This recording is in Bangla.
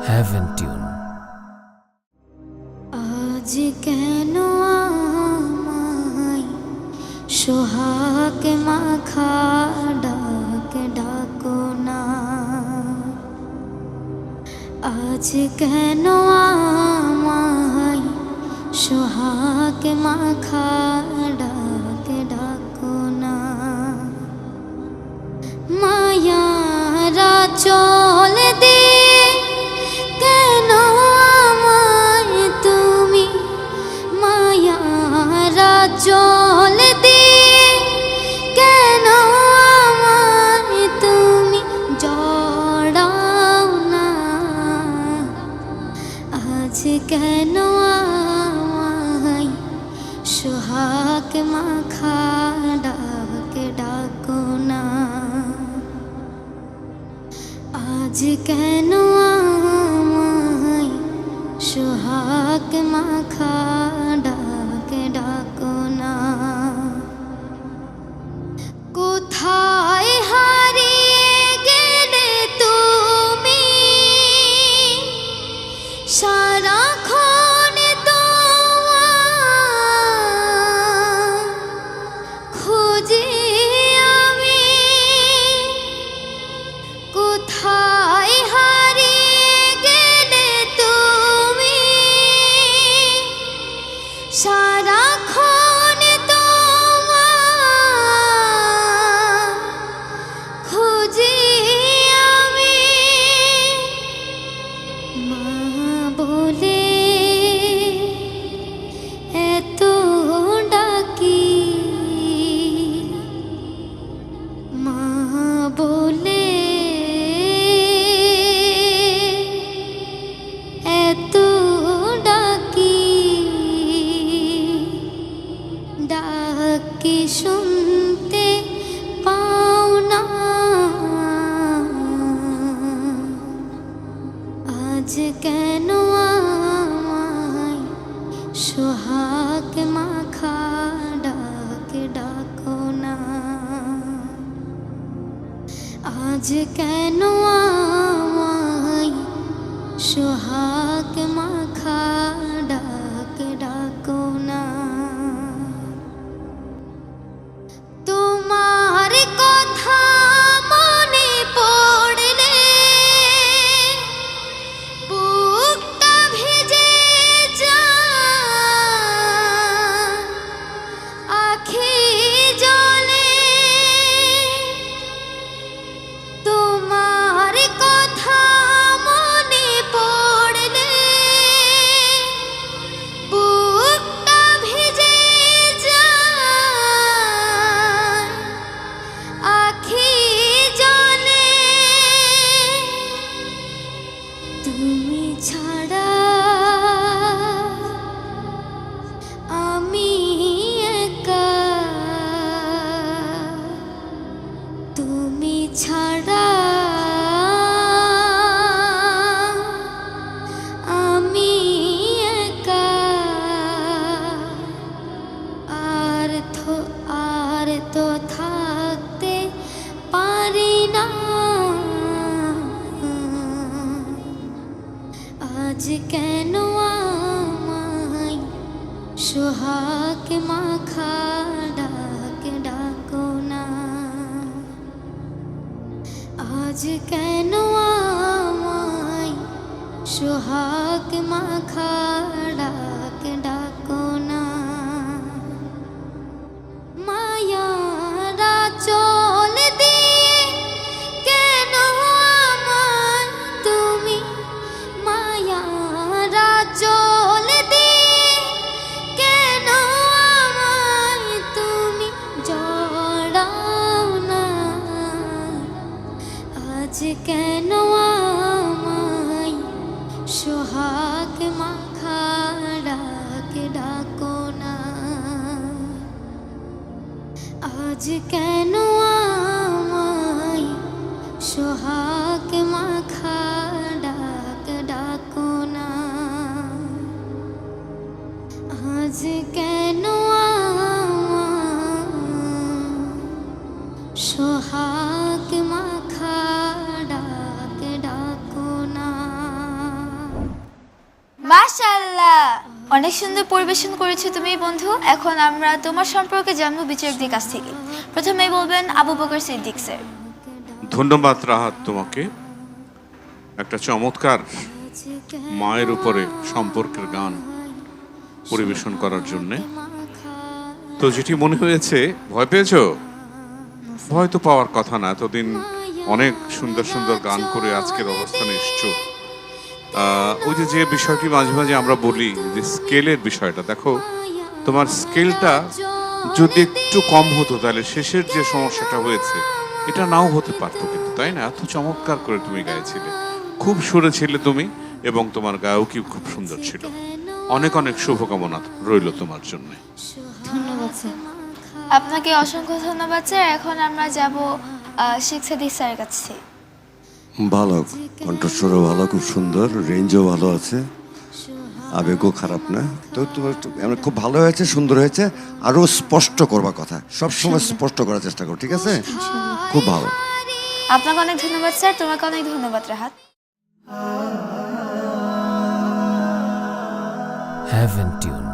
Heaven Tune। আজ কেন আমায় সোহাগ মাখা ডাক ডাকো না, আজ কেন আমায় সোহাগ মাখা ডাক ডাকো না। মায়ারা চল দিয়ে কেন আমায় তুমি, মায়ারা চল দিয়ে কেন আমায় তুমি জড়াও না। আজ কেন আমায় সোহাগ মাখা ডাক ডাকো না, আজ কেন আমায় সোহাগ মাখা ডাক ডাকো না। কোথায় হারিয়ে গেলে তুমি, সারাক্ষণ তোমার খুঁজি আমি। কোথায় হারিয়ে গেলে তুমি, সারাক্ষণ তোমার খুঁজি আমি। মা বলে এত ডাকি, মা বলে এত ডাকি, ডাকি শুনতে পাও না। আজ কেন আমায় সোহাগ মাখা ডাক ডাকো না, আজ কেন আমায় সোহাগ মাখা ডাক ডাকো না। তোমার কথা মনে পড়লে বুকটা ভিজে যায়, আখি জলে। তোমার কথা মনে পড়লে বুকটা ভিজে যায়, আখি জলে। তুমি ছাড়া আমি একা, তুমি ছাড়া আমি একা। আর তো থাকতে পারি না। আজ কেন আমায় সোহাগ মাখা ডাক ডাকো না, আজ কেন আমায় সোহাগ মাখা ডাক ডাকো না। মায়ারা চল দিয়ে কেন আমায় তুমি, মায়ারা চল দিয়ে কেন আমায় তুমি জড়াও না। আজ কেন আমায় সোহাগ মাখা ডাক ডাকো না, আজ কেন আমায় সোহাগ মাখা ডাক ডাকো না। আজ কেন আমায় সোহাগ মাখা ডাক অনেক সুন্দর পরিবেশন করেছো তুমি বন্ধু। এখন আমরা তোমার সম্পর্কে জানবো বিচারকদের কাছ থেকে। প্রথমেই বলবেন আবু বকর সিদ্দিক স্যার। ধন্যবাদ রাহাত তোমাকে। একটা চমৎকার মায়ের উপরে সম্পর্কের গান পরিবেশন করার জন্যে। তো যেটি মনে হয়েছে, ভয় পেয়েছো? ভয় তো পাওয়ার কথা না, এতদিন অনেক সুন্দর সুন্দর গান করে আজকের অবস্থানে এসছো। ওই যে বিষয়টি মাঝে মাঝে আমরা বলি যে স্কেলের বিষয়টা, দেখো তোমার স্কেলটা যদি একটু কম হতো তাহলে শেষের যে সমস্যাটা হয়েছে এটা নাও হতে পারতো, কিন্তু তাই না? এত চমৎকার করে তুমি গাইছিলে, খুব সুরে ছিলে তুমি, এবং তোমার গায়কী খুব সুন্দর ছিল। অনেক অনেক শুভকামনা রইল তোমার জন্য। ধন্যবাদ স্যার। আপনাকে অসংখ্য ধন্যবাদ স্যার। এখন আমরা যাব শেখ সাদিক স্যারের কাছে। ভালো, কণ্ঠস্বরও ভালো, খুব সুন্দর, রেঞ্জও ভালো আছে, আবেগও খারাপ না। তো তোমার খুব ভালো হয়েছে, সুন্দর হয়েছে। আরও স্পষ্ট করবা কথা, সবসময় স্পষ্ট করার চেষ্টা করো, ঠিক আছে? খুব ভালো। আপনাকে অনেক ধন্যবাদ স্যার। তোমাকে অনেক ধন্যবাদ রাহাত। Heaven Tune